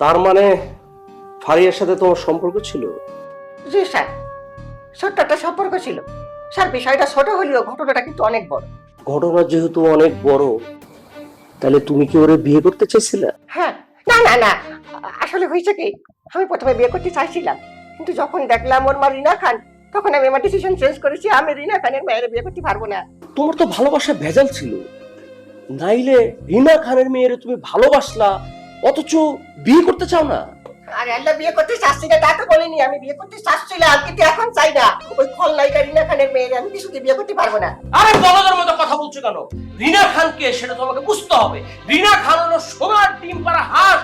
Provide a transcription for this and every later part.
তার মানে ফারিয়ার সাথে তোমার সম্পর্ক ছিল? জি স্যার, ছোট্ট একটা সম্পর্ক ছিল স্যার। বিষয়টা ছোট হলেও ঘটনাটা কিন্তু অনেক বড়। ঘটনা যেহেতু অনেক বড়, তাহলে তুমি কি ওরে বিয়ে করতে চাইছিলে? হ্যাঁ, না না না, আসলে হয়েছে কি, আমি প্রথমে বিয়ে করতে চাইছিলাম, কিন্তু যখন দেখলাম ওর মা রিনা খান, তখন আমি আমার ডিসিশন চেঞ্জ করেছি, আমি রিনা খানের মেয়ের বিয়ে করতে পারবো না। তোমার তো ভালোবাসা ভেজাল ছিল, নাইলে রিনা খানের মেয়েরে তুমি ভালোবাসলা অথচ বিয়ে করতে চাও না? আর আল্লাহ, বিয়ে করতে চাচ্ছি না তা তো বলিনি, আমি বিয়ে করতে চাচ্ছিলাম কিন্তু এখন চাই না। ওই খলনায়িকা রিনা খানের মেয়ের আমি কিছুতে বিয়ে করতে পারবো না। আরে বলদের মতো কথা বলছো কেন? রিনা খানকে সেটা তোমাকে বুঝতে হবে। রিনা খান হলো সোনার ডিম পাড়া হাঁস,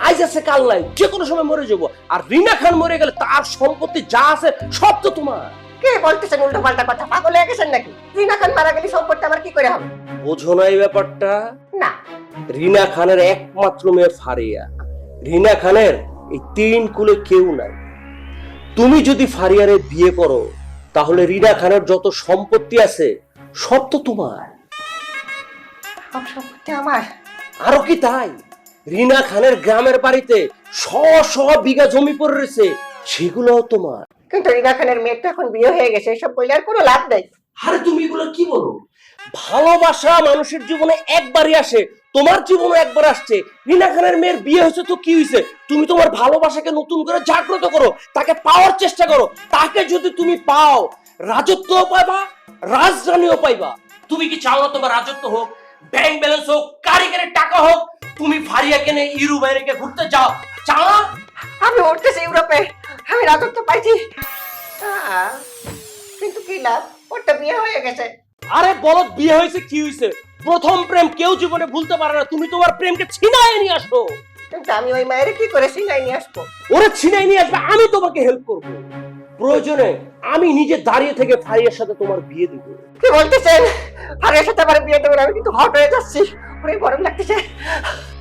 আজ আছে কাল নাই, যে কোনো সময় মরে যাবো। আর রিনা খান মরে গেলে তার সম্পত্তি যা আছে সব তো তোমার। কে বলতেছেন উল্টো পাল্টা কথা? পাগল হয়ে গেছেন নাকি? রিনা খান মারা গেলে সম্পত্তি আমার কি করে হবে? বোঝো না এই ব্যাপারটা? না, রিনা খানের একমাত্র মেয়ে ফারিয়া। রিনা খানের এই 3 কুলে কেউ নাই। তুমি যদি ফারিয়ারে বিয়ে করো, তাহলে রিনা খানের যত সম্পত্তি আছে সব তো তোমার। সব সম্পত্তি আমার? আরো কি তাই, রিনা খানের গ্রামের বাড়িতে শ শ বিঘা জমি পড়ে রয়েছে, সেগুলোও তোমার। কিন্তু রিনা খানের মেয়ের তো এখন বিয়ে হয়ে গেছে, এসব বলে আর কোনো লাভ নেই। আরে তুমি এগুলো কি বলো? ভালোবাসা মানুষের জীবনে একবারই আসে, তোমার জীবনে একবার আসছে। রিনা খানের মেয়ের বিয়ে হয়েছে তো কি হয়েছে? তুমি তোমার ভালোবাসাকে নতুন করে জাগ্রত করো, তাকে পাওয়ার চেষ্টা করো। তাকে যদি তুমি পাও, রাজত্বও পাইবা, রাজধানীও পাইবা। তুমি কি চাও না তোমার রাজত্ব হোক, ব্যাংক ব্যালেন্স হোক, কারিগরের টাকা হোক? তুমি ফারিয়াকে নিয়ে ইউরোপ বাইরে ঘুরতে যাও, চাও না? আমি উঠতেছি ইউরোপে, আমি রাজত্ব পাইছি, কিন্তু কি লাভ? ওরটা বিয়ে হয়ে গেছে। আরে বলদ, বিয়ে হয়েছে কি হয়েছে? প্রথম প্রেম কেউ জীবনে ভুলতে পারে না। তুমি তোমার প্রেমকে ছিনায় নিয়ে আসো। কিন্তু আমি ওই মায়ের কি করে সিনাই নিয়ে আসবো? ওরে ছিনায় নিয়ে আসবে, আমি তোমাকে হেল্প করব। প্রয়োজনে আমি নিজে দাঁড়িয়ে থেকে ফারিয়ার সাথে তোমার বিয়ে দিব। কি বলতেছেন? ফারিয়ার সাথে আমার বিয়ে দেবেন? আমি কিন্তু হট হয়ে যাচ্ছি, অনেক গরম লাগতেছে।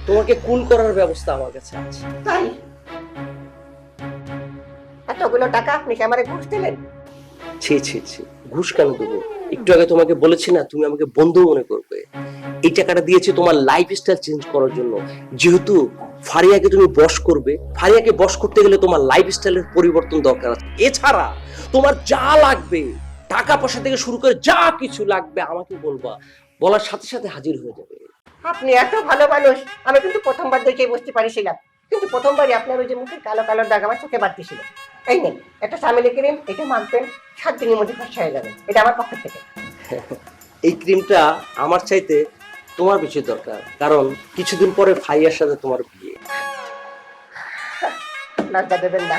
তোমাকে কুল করার ব্যবস্থা আমার কাছে আছে। তাই? এতগুলো টাকা আপনি কি আমারে ঘুষ দিলেন? ছি ছি ছি, ঘুষ কেন দেবো? একটু আগে তোমাকে বলেছি না, তুমি আমাকে বন্ধু মনে করবে। এই টাকাটা দিয়েছি তোমার লাইফস্টাইল চেঞ্জ করার জন্য। যেহেতু ফারিয়াকে তুমি বশ করবে, ফারিয়াকে বশ করতে গেলে তোমার লাইফস্টাইলের পরিবর্তন দরকার আছে। এছাড়া তোমার যা লাগবে, টাকা পয়সা থেকে শুরু করে যা কিছু লাগবে আমাকে বলবা, বলার সাথে সাথে হাজির হয়ে যাবে। আপনি এত ভালো মানুষ, আমি কিন্তু প্রথমবার দেখে বুঝতে পারিছিলাম, কিন্তু প্রথমবারই আপনার ওই যে মুখের কালো কালো দাগ আমার চোখে বাড়তেছিল। এই নেই একটা চামেলি ক্রিম, এটা মাখবেন, 7 দিনের মধ্যে ফর্সা হয়ে যাবে, এটা আমার পক্ষ থেকে। এই ক্রিমটা আমার চাইতে তোমার বেশি দরকার, কারণ কিছুদিন পরে ফারিয়ার সাথে তোমার বিয়ে। লজ্জা দেবেন না।